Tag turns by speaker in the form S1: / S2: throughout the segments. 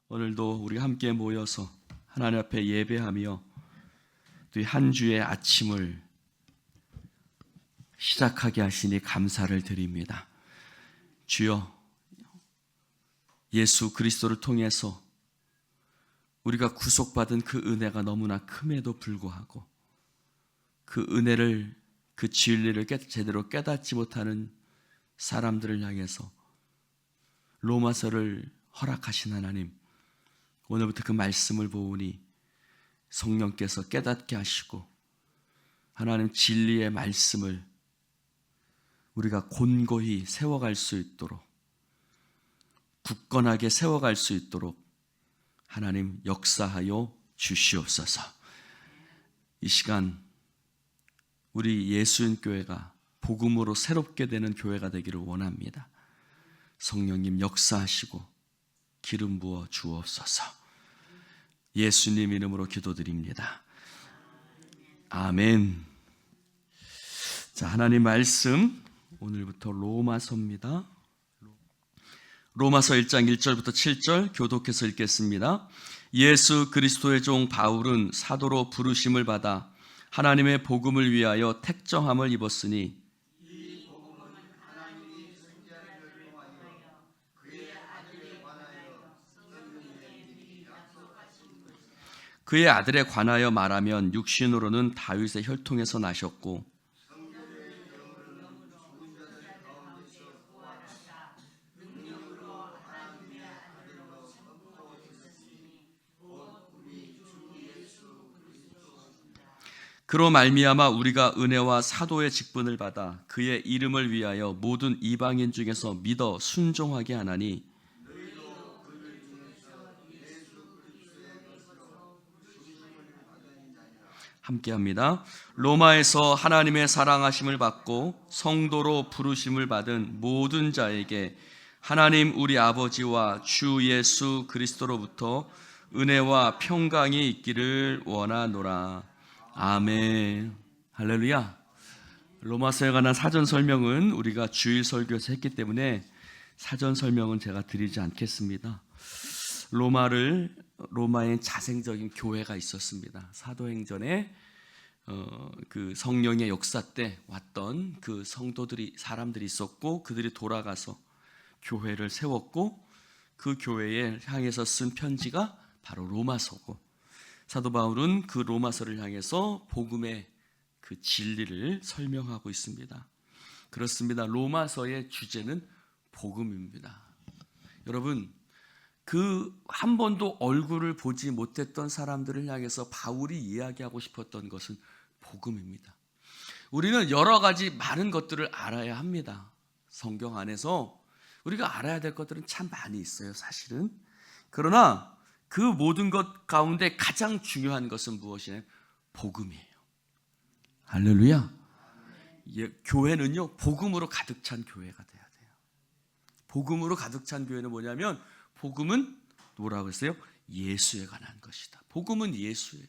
S1: 오늘도 우리가 함께 모여서 하나님 앞에 예배하며 또 한 주의 아침을 시작하게 하시니 감사를 드립니다. 주여, 예수 그리스도를 통해서 우리가 구속받은 그 은혜가 너무나 큼에도 불구하고 그 은혜를, 그 진리를 제대로 깨닫지 못하는 사람들을 향해서 로마서를 허락하신 하나님, 오늘부터 그 말씀을 보오니 성령께서 깨닫게 하시고 하나님 진리의 말씀을 우리가 곤고히 세워갈 수 있도록, 굳건하게 세워갈 수 있도록 하나님 역사하여 주시옵소서. 이 시간 우리 예수인교회가 복음으로 새롭게 되는 교회가 되기를 원합니다. 성령님 역사하시고 기름 부어 주옵소서. 예수님 이름으로 기도드립니다. 아멘. 자, 하나님 말씀 오늘부터 로마서입니다. 로마서 1장 1절부터 7절 교독해서 읽겠습니다. 예수 그리스도의 종 바울은 사도로 부르심을 받아 하나님의 복음을 위하여 택정함을 입었으니 그의 아들에 관하여 말하면 육신으로는 다윗의 혈통에서 나셨고 그로 말미암아 우리가 은혜와 사도의 직분을 받아 그의 이름을 위하여 모든 이방인 중에서 믿어 순종하게 하나니 함께합니다. 로마에서 하나님의 사랑하심을 받고 성도로 부르심을 받은 모든 자에게 하나님 우리 아버지와 주 예수 그리스도로부터 은혜와 평강이 있기를 원하노라. 아멘. 할렐루야. 로마서에 관한 사전 설명은 우리가 주일 설교에서 했기 때문에 사전 설명은 제가 드리지 않겠습니다. 로마에 자생적인 교회가 있었습니다. 사도행전에 그 성령의 역사 때 왔던 그 사람들이 있었고, 그들이 돌아가서 교회를 세웠고, 그 교회에 향해서 쓴 편지가 바로 로마서고, 사도 바울은 그 로마서를 향해서 복음의 그 진리를 설명하고 있습니다. 그렇습니다. 로마서의 주제는 복음입니다. 여러분, 그 한 번도 얼굴을 보지 못했던 사람들을 향해서 바울이 이야기하고 싶었던 것은 복음입니다. 우리는 여러 가지 많은 것들을 알아야 합니다. 성경 안에서 우리가 알아야 될 것들은 참 많이 있어요, 사실은. 그러나 그 모든 것 가운데 가장 중요한 것은 무엇이냐면 복음이에요. 할렐루야. 교회는요, 복음으로 가득 찬 교회가 돼야 돼요. 복음으로 가득 찬 교회는 뭐냐면, 복음은 뭐라고 했어요? 예수에 관한 것이다. 복음은 예수예요.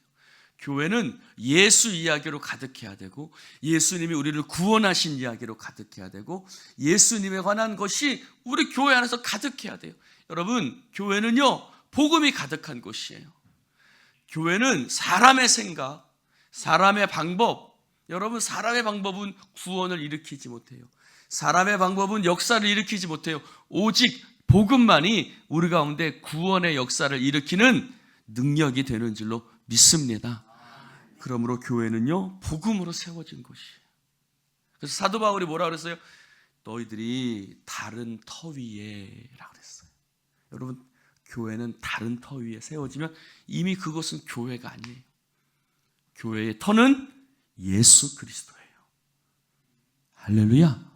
S1: 교회는 예수 이야기로 가득해야 되고, 예수님이 우리를 구원하신 이야기로 가득해야 되고, 예수님에 관한 것이 우리 교회 안에서 가득해야 돼요. 여러분, 교회는요, 복음이 가득한 곳이에요. 교회는 사람의 생각, 사람의 방법, 여러분, 사람의 방법은 구원을 일으키지 못해요. 사람의 방법은 역사를 일으키지 못해요. 오직 복음만이 우리 가운데 구원의 역사를 일으키는 능력이 되는 줄로 믿습니다. 그러므로 교회는요, 복음으로 세워진 곳이에요. 그래서 사도 바울이 뭐라고 그랬어요? 너희들이 다른 터 위에 라고 그랬어요. 여러분, 교회는 다른 터 위에 세워지면 이미 그것은 교회가 아니에요. 교회의 터는 예수 그리스도예요. 할렐루야.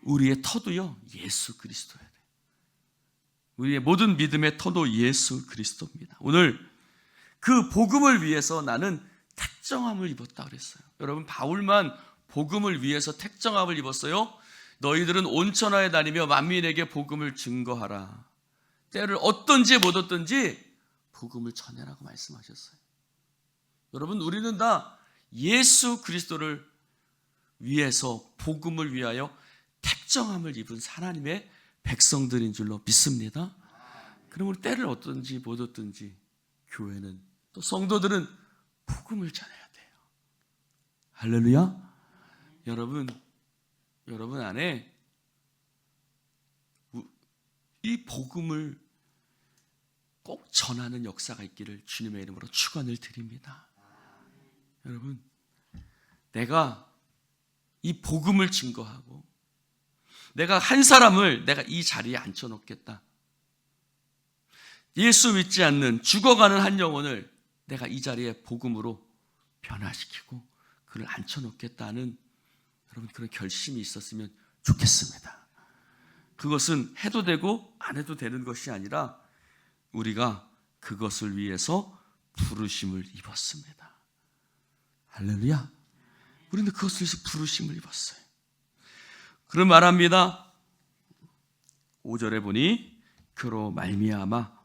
S1: 우리의 터도요, 예수 그리스도예요. 우리의 모든 믿음의 터도 예수 그리스도입니다. 오늘 그 복음을 위해서 나는 택정함을 입었다 그랬어요. 여러분, 바울만 복음을 위해서 택정함을 입었어요. 너희들은 온천하에 다니며 만민에게 복음을 증거하라. 때를 얻든지 못 얻든지 복음을 전해라고 말씀하셨어요. 여러분, 우리는 다 예수 그리스도를 위해서, 복음을 위하여 택정함을 입은 하나님의 백성들인 줄로 믿습니다. 그럼 우리 때를 어떤지 못 어떤지 교회는 또 성도들은 복음을 전해야 돼요. 할렐루야. 여러분 안에 이 복음을 꼭 전하는 역사가 있기를 주님의 이름으로 축원을 드립니다. 여러분, 내가 이 복음을 증거하고 내가 한 사람을 내가 이 자리에 앉혀놓겠다. 예수 믿지 않는 죽어가는 한 영혼을 내가 이 자리에 복음으로 변화시키고 그를 앉혀놓겠다는 여러분 그런 결심이 있었으면 좋겠습니다. 그것은 해도 되고 안 해도 되는 것이 아니라 우리가 그것을 위해서 부르심을 입었습니다. 할렐루야. 우리는 그것을 위해서 부르심을 입었어요. 그런 말합니다. 5절에 보니 그로 말미암아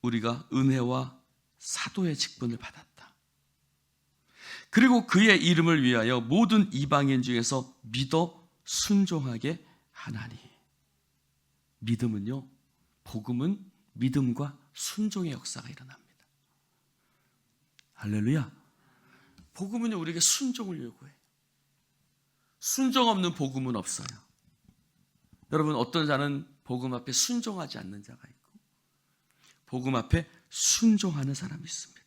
S1: 우리가 은혜와 사도의 직분을 받았다. 그리고 그의 이름을 위하여 모든 이방인 중에서 믿어 순종하게 하나니. 믿음은요, 복음은 믿음과 순종의 역사가 일어납니다. 할렐루야. 복음은요, 우리에게 순종을 요구해요. 순종 없는 복음은 없어요. 여러분, 어떤 자는 복음 앞에 순종하지 않는 자가 있고 복음 앞에 순종하는 사람이 있습니다.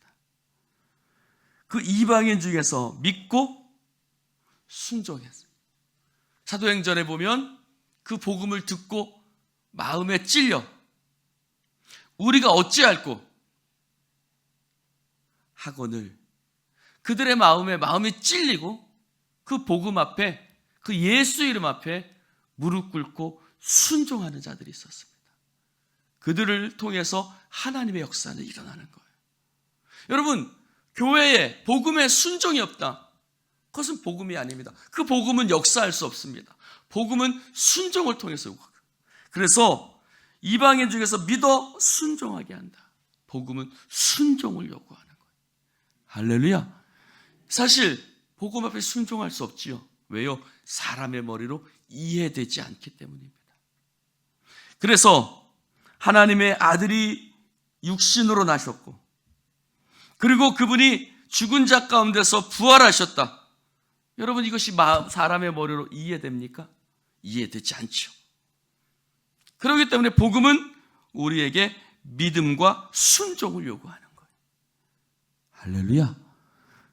S1: 그 이방인 중에서 믿고 순종했어요. 사도행전에 보면 그 복음을 듣고 마음에 찔려 우리가 어찌할꼬 하거늘 그들의 마음이 찔리고 그 복음 앞에 그 예수 이름 앞에 무릎 꿇고 순종하는 자들이 있었습니다. 그들을 통해서 하나님의 역사는 일어나는 거예요. 여러분, 교회에 복음에 순종이 없다. 그것은 복음이 아닙니다. 그 복음은 역사할 수 없습니다. 복음은 순종을 통해서 요구합니다. 그래서 이방인 중에서 믿어 순종하게 한다. 복음은 순종을 요구하는 거예요. 할렐루야. 사실 복음 앞에 순종할 수 없지요. 왜요? 사람의 머리로 이해되지 않기 때문입니다. 그래서 하나님의 아들이 육신으로 나셨고 그리고 그분이 죽은 자 가운데서 부활하셨다. 여러분, 이것이 사람의 머리로 이해됩니까? 이해되지 않죠. 그렇기 때문에 복음은 우리에게 믿음과 순종을 요구하는 거예요. 할렐루야.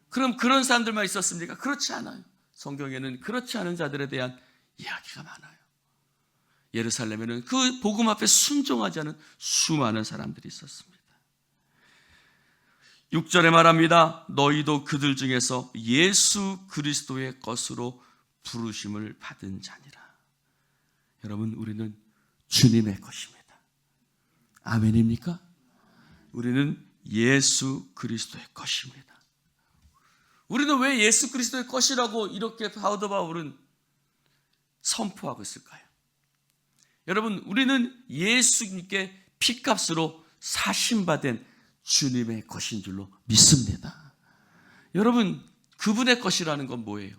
S1: 그럼 그런 사람들만 있었습니까? 그렇지 않아요. 성경에는 그렇지 않은 자들에 대한 이야기가 많아요. 예루살렘에는 그 복음 앞에 순종하지 않은 수많은 사람들이 있었습니다. 6절에 말합니다. 너희도 그들 중에서 예수 그리스도의 것으로 부르심을 받은 자니라. 여러분, 우리는 주님의 것입니다. 아멘입니까? 우리는 예수 그리스도의 것입니다. 우리는 왜 예수 그리스도의 것이라고 이렇게 사도 바울은 선포하고 있을까요? 여러분, 우리는 예수님께 피값으로 사심받은 주님의 것인 줄로 믿습니다. 여러분, 그분의 것이라는 건 뭐예요?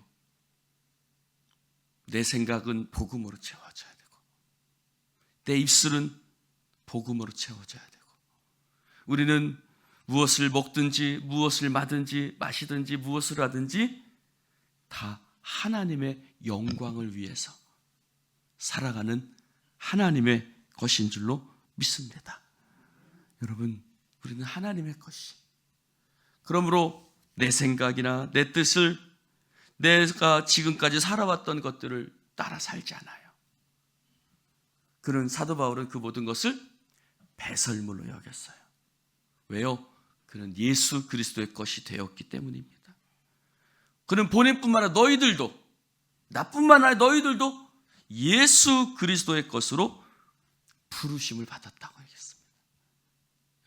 S1: 내 생각은 복음으로 채워져야 되고 내 입술은 복음으로 채워져야 되고 우리는 무엇을 먹든지 무엇을 마든지 마시든지 무엇을 하든지 다 하나님의 영광을 위해서 살아가는 하나님의 것인 줄로 믿습니다. 여러분, 우리는 하나님의 것이. 그러므로 내 생각이나 내 뜻을 내가 지금까지 살아왔던 것들을 따라 살지 않아요. 그는 사도 바울은 그 모든 것을 배설물로 여겼어요. 왜요? 그는 예수 그리스도의 것이 되었기 때문입니다. 그는 본인뿐만 아니라 너희들도, 나뿐만 아니라 너희들도 예수 그리스도의 것으로 부르심을 받았다고 얘기했습니다.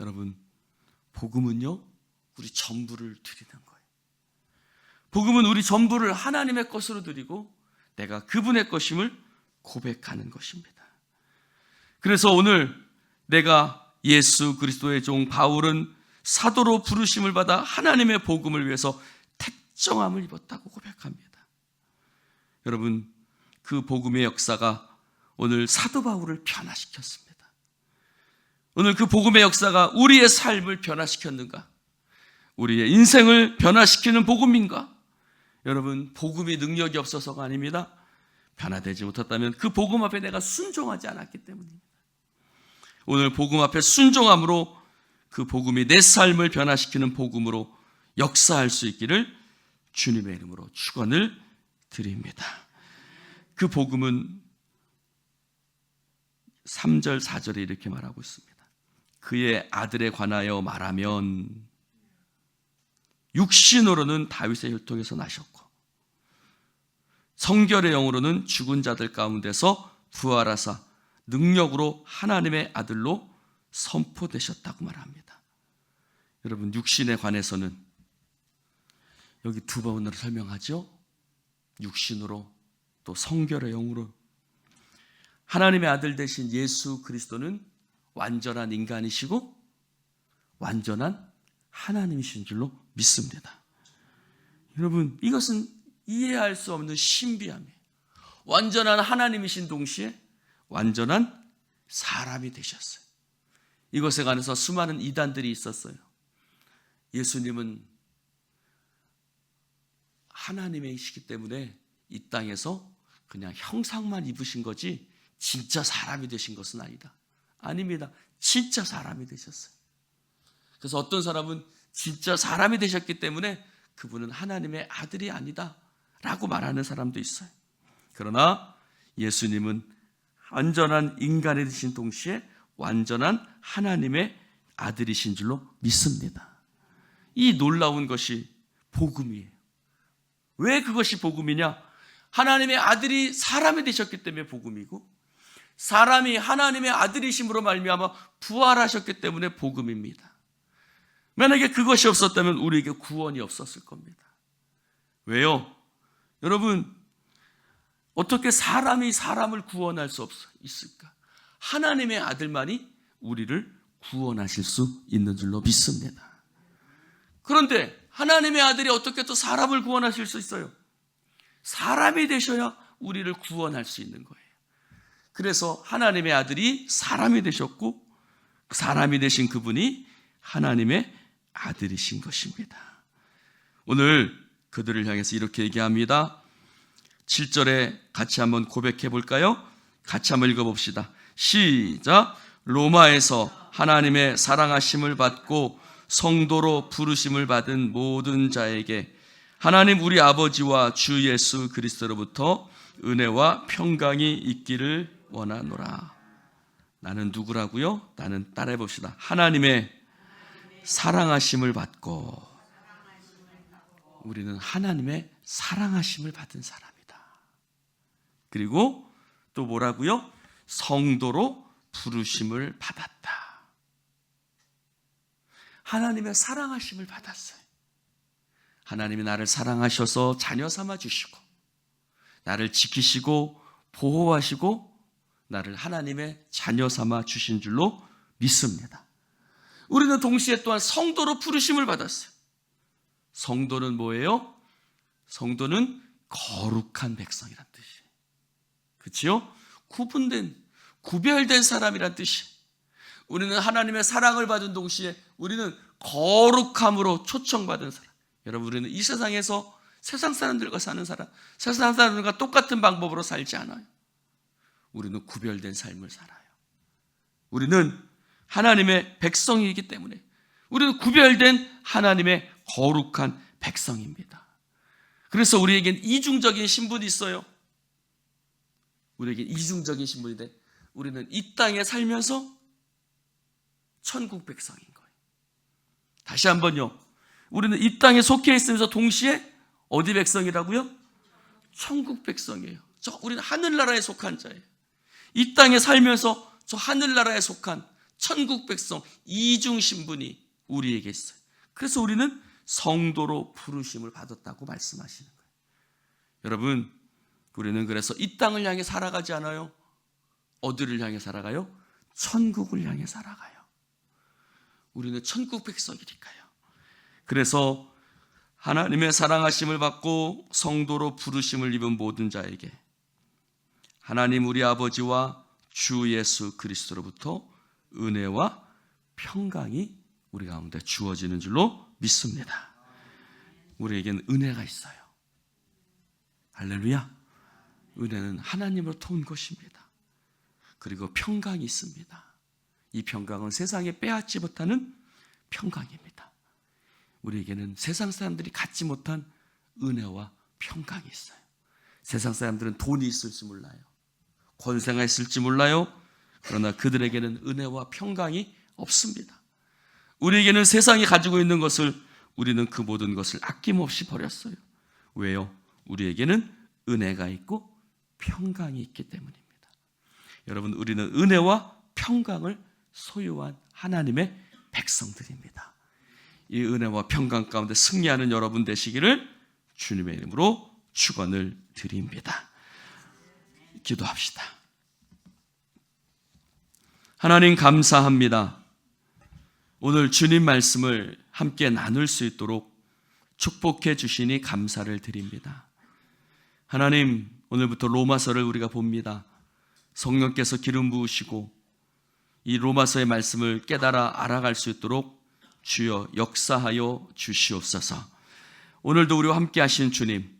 S1: 여러분, 복음은요, 우리 전부를 드리는 거예요. 복음은 우리 전부를 하나님의 것으로 드리고 내가 그분의 것임을 고백하는 것입니다. 그래서 오늘 내가 예수 그리스도의 종 바울은 사도로 부르심을 받아 하나님의 복음을 위해서 택정함을 입었다고 고백합니다. 여러분, 그 복음의 역사가 오늘 사도 바울을 변화시켰습니다. 오늘 그 복음의 역사가 우리의 삶을 변화시켰는가? 우리의 인생을 변화시키는 복음인가? 여러분, 복음이 능력이 없어서가 아닙니다. 변화되지 못했다면 그 복음 앞에 내가 순종하지 않았기 때문입니다. 오늘 복음 앞에 순종함으로 그 복음이 내 삶을 변화시키는 복음으로 역사할 수 있기를 주님의 이름으로 축원을 드립니다. 그 복음은 3절, 4절에 이렇게 말하고 있습니다. 그의 아들에 관하여 말하면 육신으로는 다윗의 혈통에서 나셨고 성결의 영으로는 죽은 자들 가운데서 부활하사 능력으로 하나님의 아들로 선포되셨다고 말합니다. 여러분, 육신에 관해서는 여기 두 번으로 설명하죠. 육신으로 또 성결의 영으로. 하나님의 아들 되신 예수 그리스도는 완전한 인간이시고 완전한 하나님이신 줄로 믿습니다. 여러분, 이것은 이해할 수 없는 신비함이에요. 완전한 하나님이신 동시에 완전한 사람이 되셨어요. 이것에 관해서 수많은 이단들이 있었어요. 예수님은 하나님이시기 때문에 이 땅에서 그냥 형상만 입으신 거지 진짜 사람이 되신 것은 아니다. 아닙니다. 진짜 사람이 되셨어요. 그래서 어떤 사람은 진짜 사람이 되셨기 때문에 그분은 하나님의 아들이 아니다 라고 말하는 사람도 있어요. 그러나 예수님은 완전한 인간이 되신 동시에 완전한 하나님의 아들이신 줄로 믿습니다. 이 놀라운 것이 복음이에요. 왜 그것이 복음이냐? 하나님의 아들이 사람이 되셨기 때문에 복음이고, 사람이 하나님의 아들이심으로 말미암아 부활하셨기 때문에 복음입니다. 만약에 그것이 없었다면 우리에게 구원이 없었을 겁니다. 왜요? 여러분, 어떻게 사람이 사람을 구원할 수 있을까? 하나님의 아들만이 우리를 구원하실 수 있는 줄로 믿습니다. 그런데 하나님의 아들이 어떻게 또 사람을 구원하실 수 있어요? 사람이 되셔야 우리를 구원할 수 있는 거예요. 그래서 하나님의 아들이 사람이 되셨고 사람이 되신 그분이 하나님의 아들이신 것입니다. 오늘 그들을 향해서 이렇게 얘기합니다. 7절에 같이 한번 고백해 볼까요? 같이 한번 읽어봅시다. 시작. 로마에서 하나님의 사랑하심을 받고 성도로 부르심을 받은 모든 자에게 하나님 우리 아버지와 주 예수 그리스도로부터 은혜와 평강이 있기를 원하노라. 나는 누구라고요? 나는 따라해 봅시다. 하나님의 사랑하심을 받고, 우리는 하나님의 사랑하심을 받은 사람이다. 그리고 또 뭐라고요? 성도로 부르심을 받았다. 하나님의 사랑하심을 받았어요. 하나님이 나를 사랑하셔서 자녀 삼아 주시고 나를 지키시고 보호하시고 나를 하나님의 자녀 삼아 주신 줄로 믿습니다. 우리는 동시에 또한 성도로 부르심을 받았어요. 성도는 뭐예요? 성도는 거룩한 백성이란 뜻이에요. 그렇지요? 구별된 사람이란 뜻이에요. 우리는 하나님의 사랑을 받은 동시에 우리는 거룩함으로 초청받은 사람. 여러분, 우리는 이 세상에서 세상 사람들과 사는 사람, 세상 사람들과 똑같은 방법으로 살지 않아요. 우리는 구별된 삶을 살아요. 우리는 하나님의 백성이기 때문에 우리는 구별된 하나님의 거룩한 백성입니다. 그래서 우리에겐 이중적인 신분이 있어요. 우리에겐 이중적인 신분인데 우리는 이 땅에 살면서 천국 백성인 거예요. 다시 한번요. 우리는 이 땅에 속해 있으면서 동시에 어디 백성이라고요? 천국 백성이에요. 우리는 하늘나라에 속한 자예요. 이 땅에 살면서 저 하늘나라에 속한 천국 백성, 이중 신분이 우리에게 있어요. 그래서 우리는 성도로 부르심을 받았다고 말씀하시는 거예요. 여러분, 우리는 그래서 이 땅을 향해 살아가지 않아요. 어디를 향해 살아가요? 천국을 향해 살아가요. 우리는 천국 백성이니까요. 그래서 하나님의 사랑하심을 받고 성도로 부르심을 입은 모든 자에게 하나님 우리 아버지와 주 예수 그리스도로부터 은혜와 평강이 우리 가운데 주어지는 줄로 믿습니다. 우리에게는 은혜가 있어요. 할렐루야. 은혜는 하나님으로부터 온 것입니다. 그리고 평강이 있습니다. 이 평강은 세상에 빼앗지 못하는 평강입니다. 우리에게는 세상 사람들이 갖지 못한 은혜와 평강이 있어요. 세상 사람들은 돈이 있을지 몰라요. 권세가 있을지 몰라요. 그러나 그들에게는 은혜와 평강이 없습니다. 우리에게는 세상이 가지고 있는 것을 우리는 그 모든 것을 아낌없이 버렸어요. 왜요? 우리에게는 은혜가 있고 평강이 있기 때문입니다. 여러분, 우리는 은혜와 평강을 소유한 하나님의 백성들입니다. 이 은혜와 평강 가운데 승리하는 여러분 되시기를 주님의 이름으로 축원을 드립니다. 기도합시다. 하나님 감사합니다. 오늘 주님 말씀을 함께 나눌 수 있도록 축복해 주시니 감사를 드립니다. 하나님, 오늘부터 로마서를 우리가 봅니다. 성령께서 기름 부으시고 이 로마서의 말씀을 깨달아 알아갈 수 있도록 주여 역사하여 주시옵소서. 오늘도 우리와 함께 하신 주님,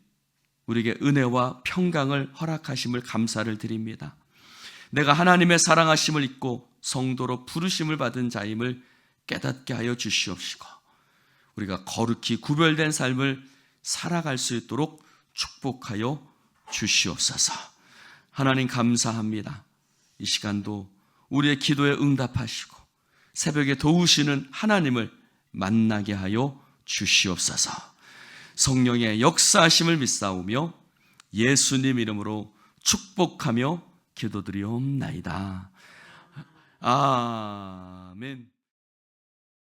S1: 우리에게 은혜와 평강을 허락하심을 감사를 드립니다. 내가 하나님의 사랑하심을 잊고 성도로 부르심을 받은 자임을 깨닫게 하여 주시옵시고 우리가 거룩히 구별된 삶을 살아갈 수 있도록 축복하여 주시옵소서. 하나님 감사합니다. 이 시간도 우리의 기도에 응답하시고 새벽에 도우시는 하나님을 만나게 하여 주시옵소서. 성령의 역사하심을 믿사오며 예수님 이름으로 축복하며 기도드리옵나이다. 아멘.